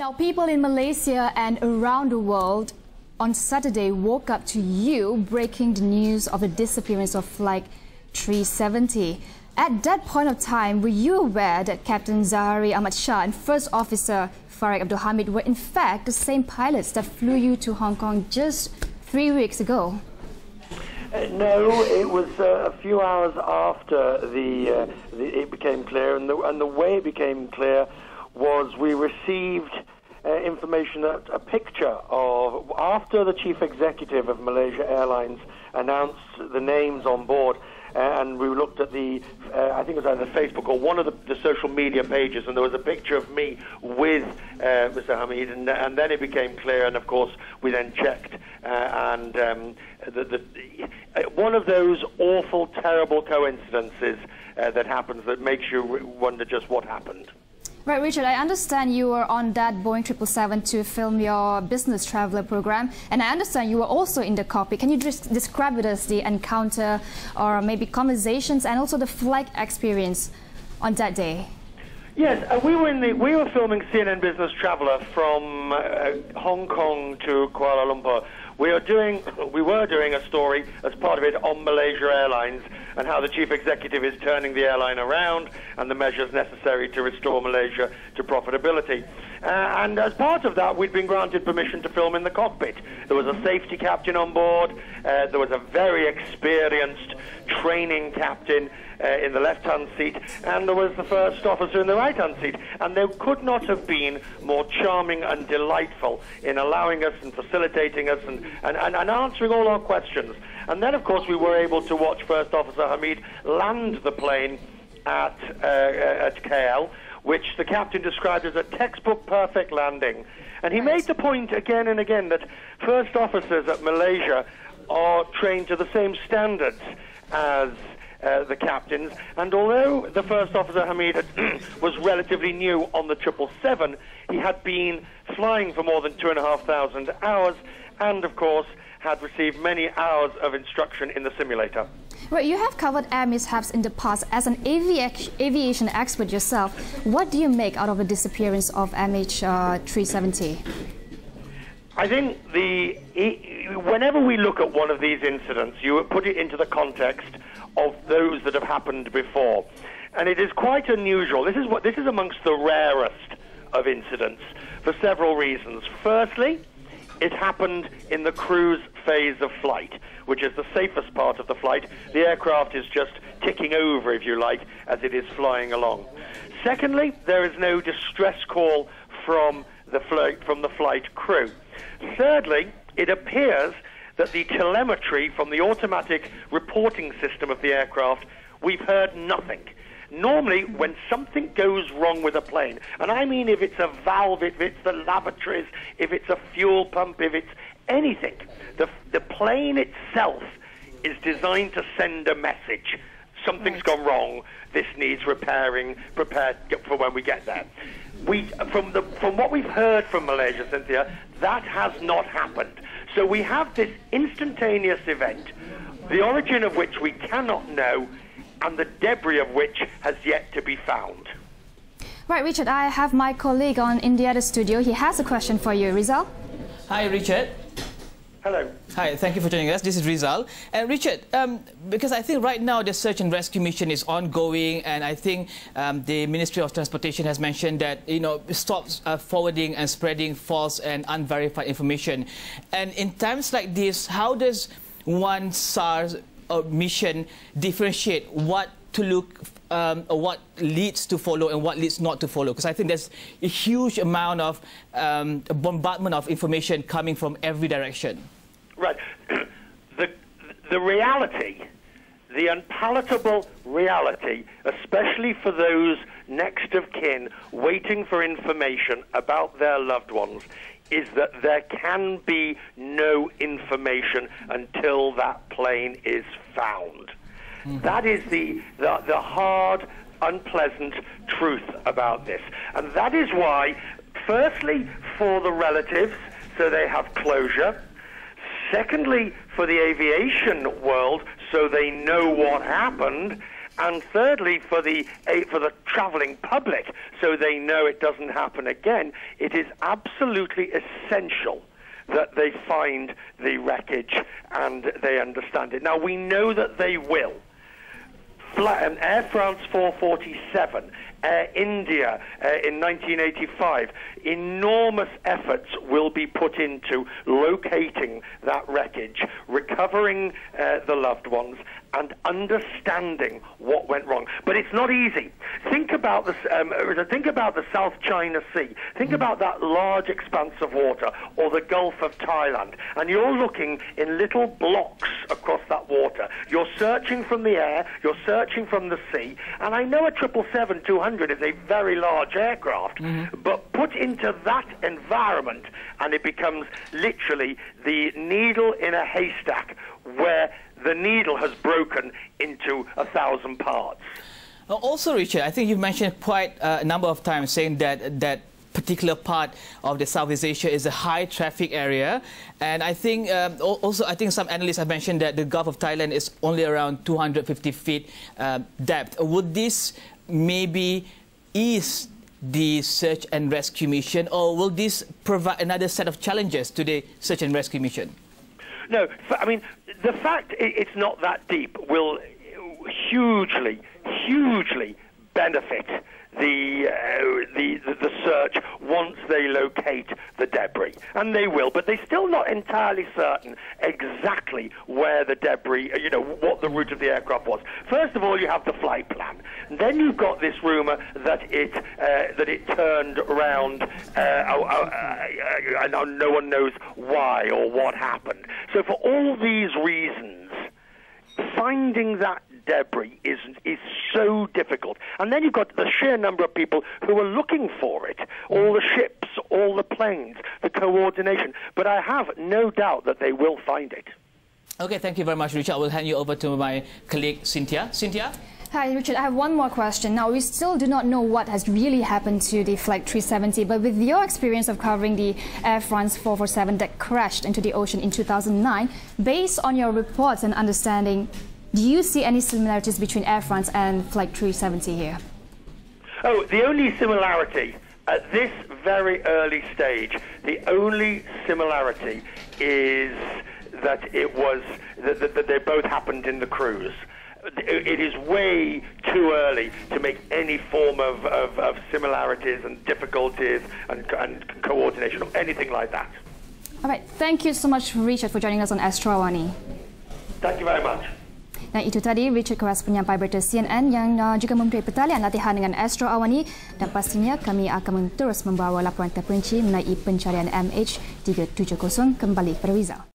Now, people in Malaysia and around the world on Saturday woke up to you breaking the news of the disappearance of Flight 370. At that point of time, were you aware that Captain Zahari Ahmad Shah and First Officer Farid Abdul Hamid were in fact the same pilots that flew you to Hong Kong just 3 weeks ago? No, it was a few hours after it became clear, and the way it became clear was we received information, a picture of, after the chief executive of Malaysia Airlines announced the names on board, and we looked at the, I think it was either Facebook or one of the social media pages, and there was a picture of me with Mr. Hamid, and then it became clear, and of course we then checked, one of those awful, terrible coincidences that happens that makes you wonder just what happened. Right, Richard, I understand you were on that Boeing 777 to film your business traveler program, and I understand you were also in the cockpit. Can you just describe with us the encounter or maybe conversations and also the flight experience on that day? Yes, we were filming CNN Business Traveler from Hong Kong to Kuala Lumpur. We were doing a story as part of it on Malaysia Airlines and how the chief executive is turning the airline around and the measures necessary to restore Malaysia to profitability. And as part of that, we'd been granted permission to film in the cockpit. There was a safety captain on board. There was a very experienced training captain in the left-hand seat, and there was the first officer in the right-hand seat. And they could not have been more charming and delightful in allowing us and facilitating us and answering all our questions. And then, of course, we were able to watch First Officer Hamid land the plane at KL, which the captain described as a textbook perfect landing. And he made the point again and again that first officers at Malaysia are trained to the same standards as the captains, and although the first officer Hamid was relatively new on the 777, he had been flying for more than 2,500 hours, and of course had received many hours of instruction in the simulator. Well, you have covered air mishaps in the past. As an aviation expert yourself, what do you make out of the disappearance of MH370? I think whenever we look at one of these incidents, you put it into the context of those that have happened before, and it is quite unusual. This is amongst the rarest of incidents for several reasons. Firstly, it happened in the cruise phase of flight, which is the safest part of the flight. The aircraft is just ticking over, if you like, as it is flying along. Secondly, there is no distress call from the flight crew. Thirdly, it appears that the telemetry from the automatic reporting system of the aircraft, we've heard nothing. Normally, when something goes wrong with a plane, and I mean if it's a valve, if it's the lavatories, if it's a fuel pump, if it's anything, the plane itself is designed to send a message. Something's gone wrong, this needs repairing, prepare for when we get there. From what we've heard from Malaysia, Cynthia, that has not happened. So we have this instantaneous event, the origin of which we cannot know, and the debris of which has yet to be found. Right, Richard, I have my colleague in the other studio. He has a question for you. Rizal? Hi, Richard. Hello. Hi, thank you for joining us. This is Rizal. And Richard, because I think right now the search and rescue mission is ongoing, and I think the Ministry of Transportation has mentioned that, stops forwarding and spreading false and unverified information. And in times like this, how does one SARS mission differentiate what to look, or what leads to follow and what leads not to follow? Because I think there's a huge amount of bombardment of information coming from every direction. Right. The reality, the unpalatable reality, especially for those next of kin waiting for information about their loved ones, is that there can be no information until that plane is found. Mm-hmm. That is the hard, unpleasant truth about this. And that is why, firstly, for the relatives, so they have closure. Secondly, for the aviation world, so they know what happened. And thirdly, for the travelling public, so they know it doesn't happen again, it is absolutely essential that they find the wreckage and they understand it. Now, we know that they will. Air France 447, Air India in 1985, enormous efforts will be put into locating that wreckage, recovering the loved ones, and understanding what went wrong. But it's not easy. Think about the South China Sea. Think about that large expanse of water, or the Gulf of Thailand, and you're looking in little blocks across that water. You're searching from the air, you're searching from the sea, and I know a 777-200 is a very large aircraft, but put into that environment, and it becomes literally the needle in a haystack, where the needle has broken into 1,000 parts. Also, Richard, I think you've mentioned quite a number of times saying that particular part of the Southeast Asia is a high traffic area, and I think also I think some analysts have mentioned that the Gulf of Thailand is only around 250 feet depth. Would this maybe ease the search and rescue mission, or will this provide another set of challenges to the search and rescue mission? No, I mean, the fact it's not that deep will hugely benefit the search once they locate the debris, and they will. But they're still not entirely certain exactly where the debris, what the route of the aircraft was. First of all, you have the flight plan. Then you've got this rumor that it turned around, and no one knows why or what happened. So for all these reasons, finding that debris is so difficult. And then you've got the sheer number of people who are looking for it, all the ships, all the planes, the coordination. But I have no doubt that they will find it. Okay, thank you very much, Richard. I will hand you over to my colleague, Cynthia. Cynthia? Hi, Richard. I have one more question. Now, we still do not know what has really happened to the Flight 370, but with your experience of covering the Air France 447 that crashed into the ocean in 2009, based on your reports and understanding, do you see any similarities between Air France and Flight 370 here? Oh, the only similarity at this very early stage, the only similarity is that that they both happened in the cruise. It is way too early to make any form of similarities and difficulties and coordination or anything like that. All right. Thank you so much, Richard, for joining us on Astro AWANI. Thank you very much. Nah, itu tadi Richard, penyampai berita CNN yang juga memberi pertalian latihan dengan Astro AWANI, dan pastinya kami akan terus membawa laporan terperinci mengenai pencarian MH370 kembali kepada Rizal.